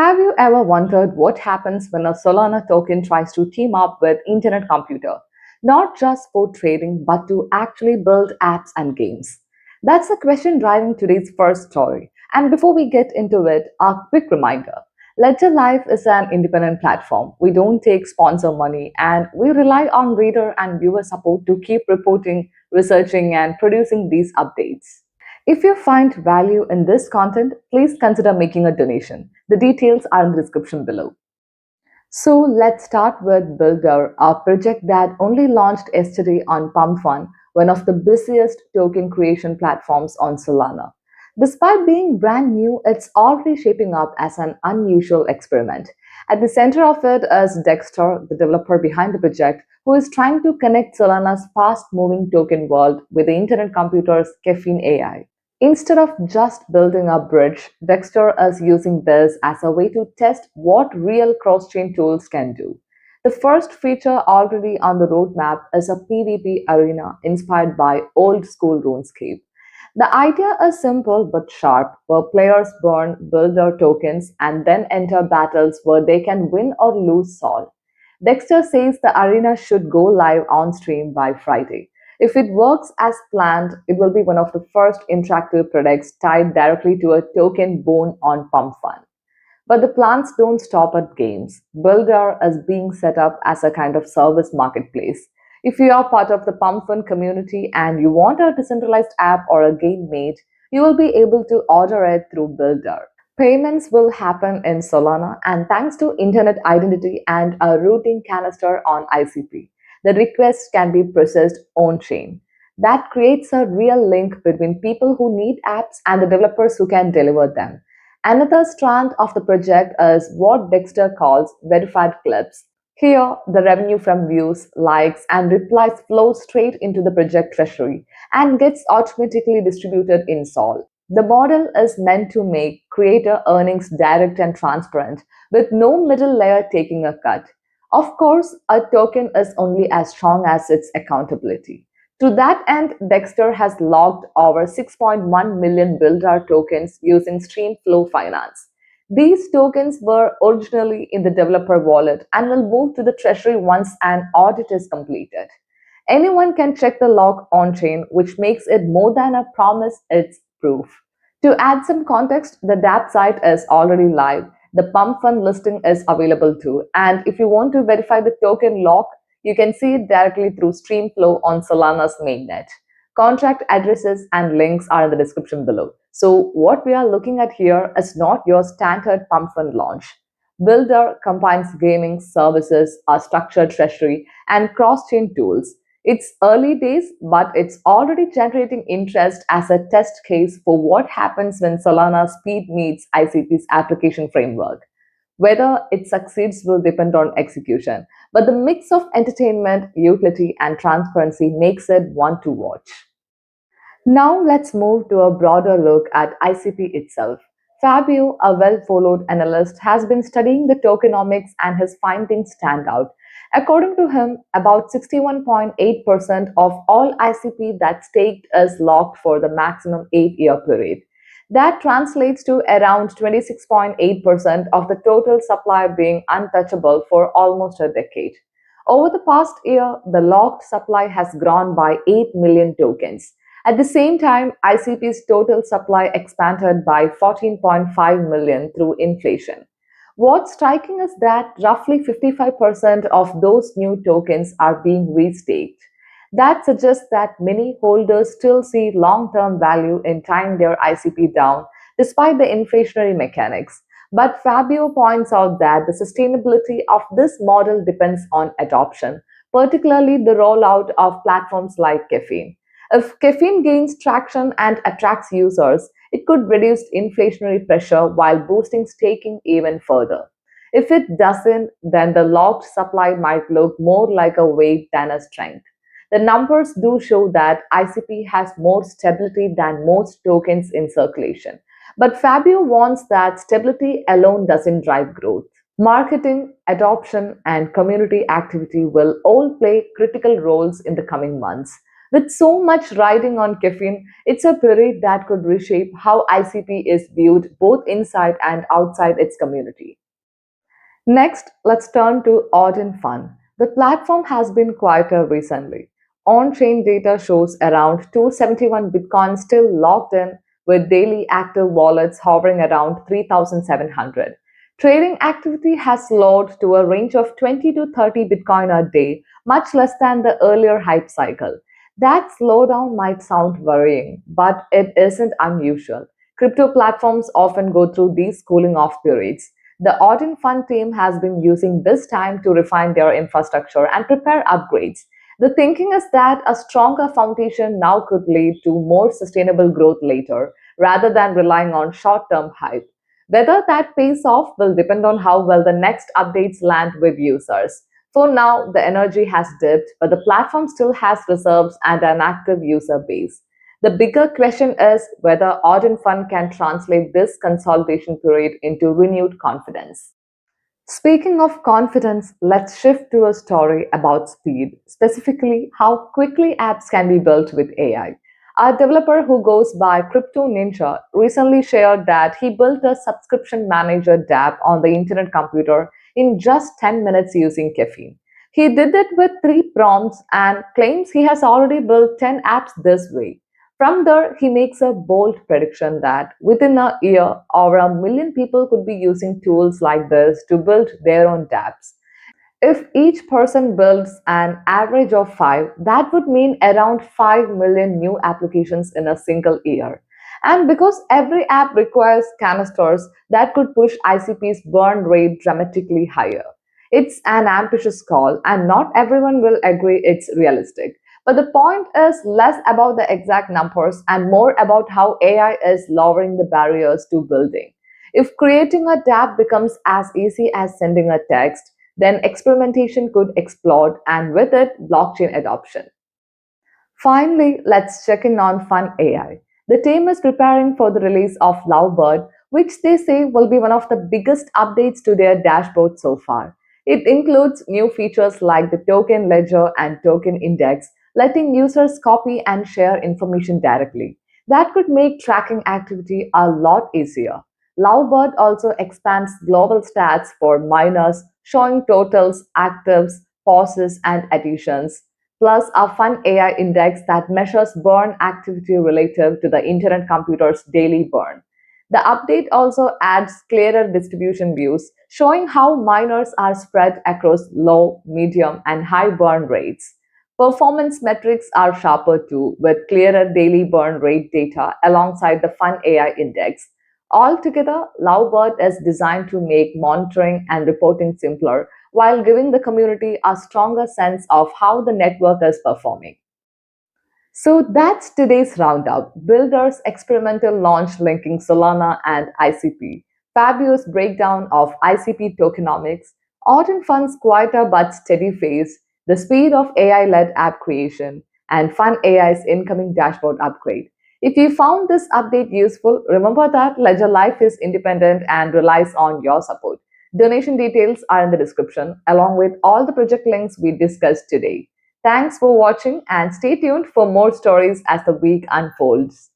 Have you ever wondered what happens when a Solana token tries to team up with Internet Computer? Not just for trading, but to actually build apps and games. That's the question driving today's first story. And before we get into it, a quick reminder. Ledger Live is an independent platform. We don't take sponsor money and we rely on reader and viewer support to keep reporting, researching, and producing these updates. If you find value in this content, please consider making a donation. The details are in the description below. So let's start with BUILDR, a project that only launched yesterday on PumpFun, one of the busiest token creation platforms on Solana. Despite being brand new, it's already shaping up as an unusual experiment. At the center of it is Dexter, the developer behind the project, who is trying to connect Solana's fast-moving token world with the internet computer's Caffeine AI. Instead of just building a bridge, Dexter is using this as a way to test what real cross-chain tools can do. The first feature already on the roadmap is a PvP arena inspired by old-school RuneScape. The idea is simple but sharp, where players burn builder tokens and then enter battles where they can win or lose Sol. Dexter says the arena should go live on stream by Friday. If it works as planned, it will be one of the first interactive products tied directly to a token born on PumpFun. But the plans don't stop at games. BuilDR is being set up as a kind of service marketplace. If you are part of the PumpFun community and you want a decentralized app or a game made, you will be able to order it through BuilDR. Payments will happen in Solana, and thanks to internet identity and a routing canister on ICP, the requests can be processed on-chain. That creates a real link between people who need apps and the developers who can deliver them. Another strand of the project is what Dexter calls verified clips. Here, the revenue from views, likes, and replies flows straight into the project treasury and gets automatically distributed in Sol. The model is meant to make creator earnings direct and transparent, with no middle layer taking a cut. Of course, a token is only as strong as its accountability. To that end, Dexter has logged over 6.1 million BuilDR tokens using Streamflow Finance. These tokens were originally in the developer wallet and will move to the treasury once an audit is completed. Anyone can check the log on-chain, which makes it more than a promise, it's proof. To add some context, the dApp site is already live. The PumpFun listing is available too, and if you want to verify the token lock, you can see it directly through Streamflow on Solana's mainnet. Contract addresses and links are in the description below. So what we are looking at here is not your standard PumpFun launch. BuilDR combines gaming, services, a structured treasury, and cross-chain tools. It's early days, but it's already generating interest as a test case for what happens when Solana speed meets ICP's application framework. Whether it succeeds will depend on execution, but the mix of entertainment, utility, and transparency makes it one to watch. Now let's move to a broader look at ICP itself. Fabio, a well-followed analyst, has been studying the tokenomics and his findings stand out. According to him, about 61.8% of all ICP that's staked is locked for the maximum 8-year period. That translates to around 26.8% of the total supply being untouchable for almost a decade. Over the past year, the locked supply has grown by 8 million tokens. At the same time, ICP's total supply expanded by 14.5 million through inflation. What's striking is that roughly 55% of those new tokens are being restaked. That suggests that many holders still see long-term value in tying their ICP down despite the inflationary mechanics. But Fabio points out that the sustainability of this model depends on adoption, particularly the rollout of platforms like Caffeine. If Caffeine gains traction and attracts users, it could reduce inflationary pressure while boosting staking even further. If it doesn't, then the locked supply might look more like a weight than a strength. The numbers do show that ICP has more stability than most tokens in circulation. But Fabio warns that stability alone doesn't drive growth. Marketing, adoption, and community activity will all play critical roles in the coming months. With so much riding on caffeine, it's a period that could reshape how ICP is viewed both inside and outside its community. Next, let's turn to ODIN Fun. The platform has been quieter recently. On-chain data shows around 271 Bitcoin still logged in, with daily active wallets hovering around 3,700. Trading activity has slowed to a range of 20 to 30 Bitcoin a day, much less than the earlier hype cycle. That slowdown might sound worrying, but it isn't unusual. Crypto platforms often go through these cooling off periods. The Odin Fund team has been using this time to refine their infrastructure and prepare upgrades. The thinking is that a stronger foundation now could lead to more sustainable growth later, rather than relying on short term hype. Whether that pays off will depend on how well the next updates land with users. For now, the energy has dipped, but the platform still has reserves and an active user base. The bigger question is whether Odin Fund can translate this consolidation period into renewed confidence. Speaking of confidence, let's shift to a story about speed, specifically how quickly apps can be built with AI. A developer who goes by Crypto Ninja recently shared that he built a subscription manager dApp on the internet computer in just 10 minutes using Caffeine. He did it with 3 prompts and claims he has already built 10 apps this way. From there, he makes a bold prediction that within a year, over 1 million people could be using tools like this to build their own dApps. If each person builds an average of 5, that would mean around 5 million new applications in a single year. And because every app requires canisters, that could push ICP's burn rate dramatically higher. It's an ambitious call, and not everyone will agree it's realistic. But the point is less about the exact numbers and more about how AI is lowering the barriers to building. If creating a dApp becomes as easy as sending a text, then experimentation could explode and with it, blockchain adoption. Finally, let's check in on Fun AI. The team is preparing for the release of LOVEBIRD, which they say will be one of the biggest updates to their dashboard so far. It includes new features like the token ledger and token index, letting users copy and share information directly. That could make tracking activity a lot easier. LOVEBIRD also expands global stats for miners, showing totals, actives, pauses, and additions, plus a fun AI index that measures burn activity relative to the internet computer's daily burn. The update also adds clearer distribution views, showing how miners are spread across low, medium, and high burn rates. Performance metrics are sharper too, with clearer daily burn rate data alongside the Fun AI index. Altogether, Lovebird is designed to make monitoring and reporting simpler while giving the community a stronger sense of how the network is performing. So that's today's roundup. Builder's experimental launch linking Solana and ICP, Fabio's breakdown of ICP tokenomics, Autumn Fun's quieter but steady phase, the speed of AI-led app creation, and Fun AI's incoming dashboard upgrade. If you found this update useful, remember that Ledger Life is independent and relies on your support. Donation details are in the description, along with all the project links we discussed today. Thanks for watching and stay tuned for more stories as the week unfolds.